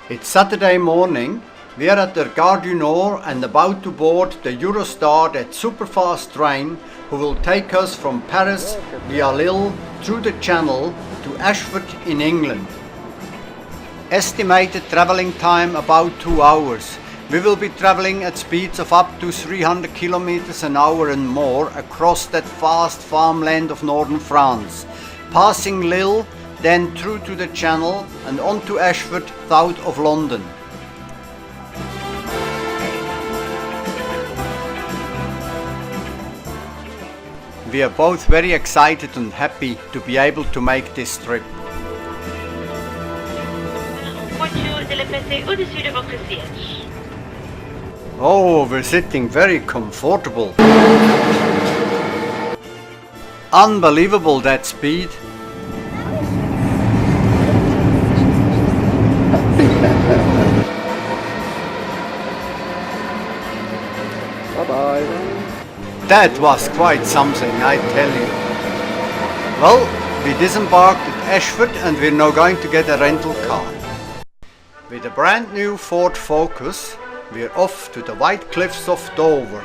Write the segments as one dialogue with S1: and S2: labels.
S1: It's Saturday morning. We are at the Gare du Nord and about to board the Eurostar, that superfast train who will take us from Paris via Lille through the Channel to Asfort in England. Estimated travelling time about 2 hours. We will be travelling at speeds of up to 300 km an hour and more across that vast farmland of northern France, passing Lille, then through to the Channel and on to Asfort south of London. We are both very excited and happy to be able to make this trip. Oh, we're sitting very comfortable. Unbelievable, that speed.
S2: Bye-bye.
S1: That was quite something, I tell you. Well, we disembarked at Asfort and we're now going to get a rental car. With a brand new Ford Focus, we're off to the White Cliffs of Dover.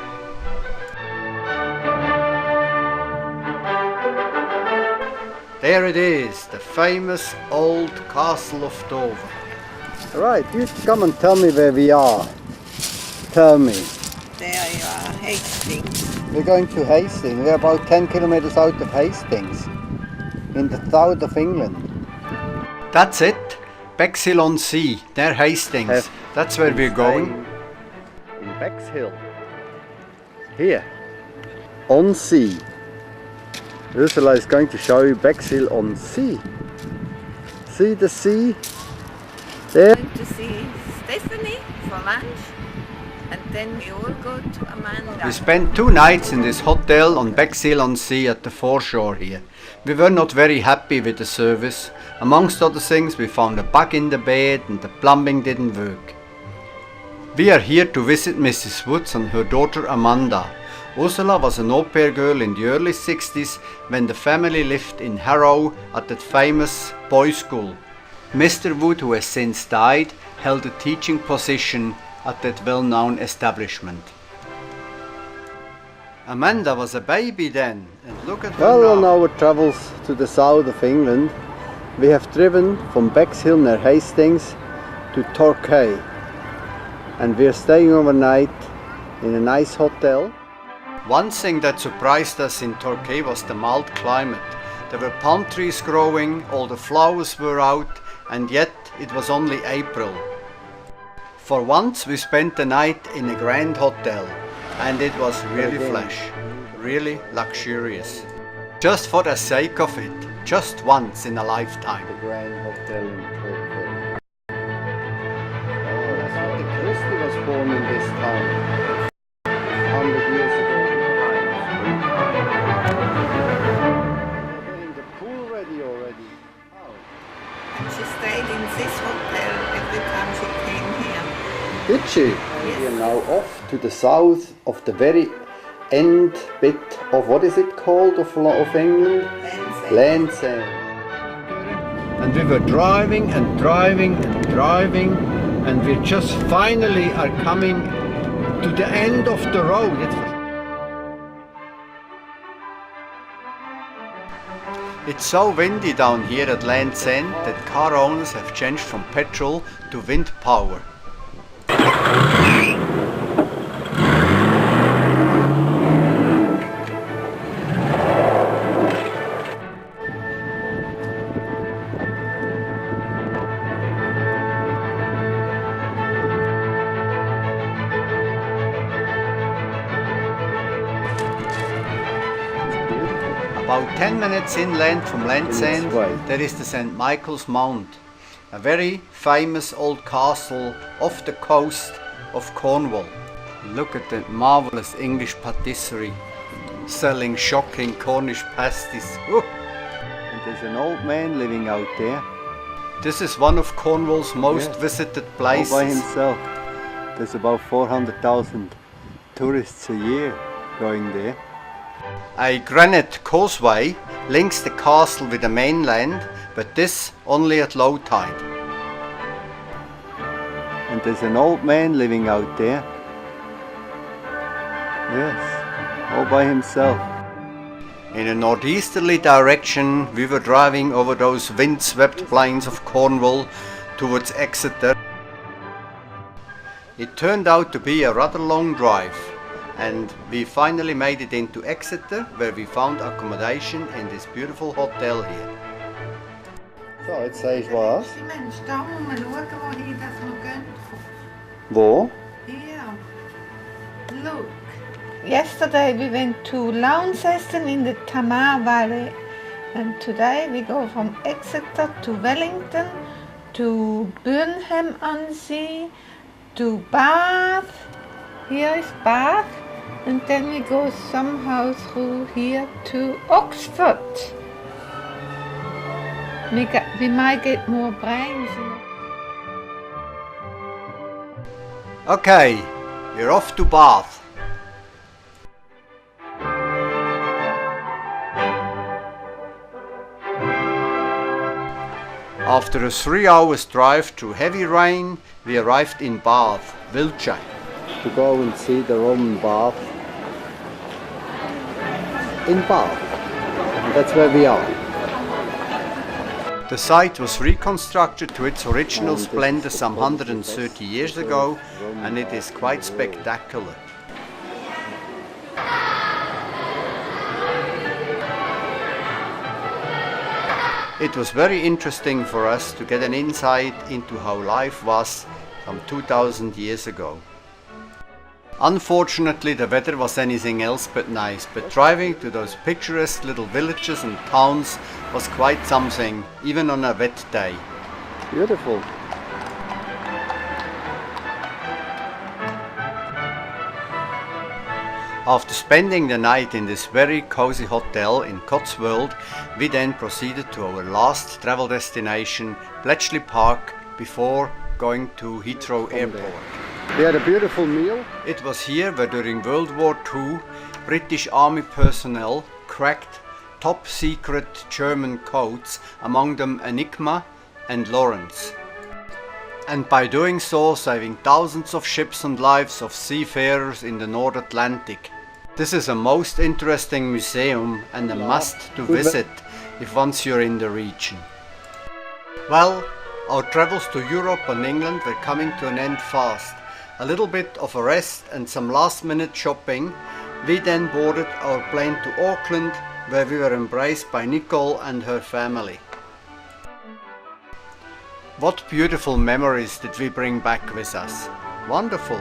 S1: There it is, the famous old Castle of Dover.
S2: Right, you come and tell me where we are. Tell me.
S3: There you are, Hastings.
S2: We're going to Hastings. We're about 10 kilometers out of Hastings, in the south of England.
S1: That's it, Bexhill-on-Sea, there Hastings. That's where we're going.
S2: In Bexhill. Here, on sea. Ursula is going to show you Bexhill-on-Sea. See the sea? There.
S3: Going to see Stephanie for lunch, and then we all go to Amanda.
S1: We spent 2 nights in this hotel on Bexhill-on-Sea at the foreshore here. We were not very happy with the service. Amongst other things, we found a bug in the bed and the plumbing didn't work. We are here to visit Mrs. Woods and her daughter Amanda. Ursula was an au pair girl in the early 60s when the family lived in Harrow at that famous boys' school. Mr. Wood, who has since died, held a teaching position at that well-known establishment. Amanda was a baby then, and look at her
S2: Well, on
S1: now.
S2: our travels to the south of England, we have driven from Bexhill near Hastings to Torquay, and we are staying overnight in a nice hotel.
S1: One thing that surprised us in Torquay was the mild climate. There were palm trees growing, all the flowers were out, and yet it was only April. For once we spent the night in a grand hotel, and it was really flash, really luxurious. Just for the sake of it, just once in a lifetime.
S2: The Grand Hotel in Torquay. Oh, that's what the Christie was born in this town 100 years ago. They're getting the pool ready already. Oh.
S3: She stayed in this hotel every time she came here.
S2: Did she?
S3: Yes.
S2: We are now off to the south of the very end bit of, what is it called, of England? Lansing.
S1: And we were driving and driving and driving, and we just finally are coming to the end of the road. It's so windy down here at Land's End that car owners have changed from petrol to wind power. About 10 minutes inland from Land's End, there is the St. Michael's Mount, a very famous old castle off the coast of Cornwall. Look at that marvelous English patisserie, selling shocking Cornish pasties. Ooh.
S2: And there's an old man living out there.
S1: This is one of Cornwall's most visited places.
S2: All by himself. There's about 400,000 tourists a year going there.
S1: A granite causeway links the castle with the mainland, but this only at low tide.
S2: and there's an old man living out there. Yes, all by himself.
S1: In a northeasterly direction, we were driving over those windswept plains of Cornwall towards Exeter. It turned out to be a rather long drive, and we finally made it into Exeter, where we found accommodation in this beautiful hotel here.
S2: So, jetzt sagst du was?
S3: Mensch, da muss man schauen, wohin das wir gehen.
S2: Wo?
S3: Here. Look. Yesterday we went to Launceston in the Tamar Valley, and today we go from Exeter to Wellington, to Burnham-on-Sea, to Bath. Here is Bath, and then we go somehow through here to Oxford. We might get more brains.
S1: Okay, we're off to Bath. After a 3 hours drive through heavy rain, we arrived in Bath, Wiltshire.
S2: To go and see the Roman bath in Bath. And that's where we are.
S1: The site was reconstructed to its original splendor some 130 years ago, and it is quite spectacular. It was very interesting for us to get an insight into how life was some 2000 years ago. Unfortunately, the weather was anything else but nice, but driving to those picturesque little villages and towns was quite something, even on a wet day.
S2: Beautiful.
S1: After spending the night in this very cozy hotel in Cotswold, we then proceeded to our last travel destination, Bletchley Park, before going to Heathrow Airport.
S2: We had a beautiful meal.
S1: It was here where during World War II, British Army personnel cracked top secret German codes, among them Enigma and Lawrence. And by doing so, saving thousands of ships and lives of seafarers in the North Atlantic. This is a most interesting museum and a must to visit if once you're in the region. Well, our travels to Europe and England were coming to an end fast. A little bit of a rest and some last minute shopping. We then boarded our plane to Auckland, where we were embraced by Nicole and her family. What beautiful memories did we bring back with us. Wonderful!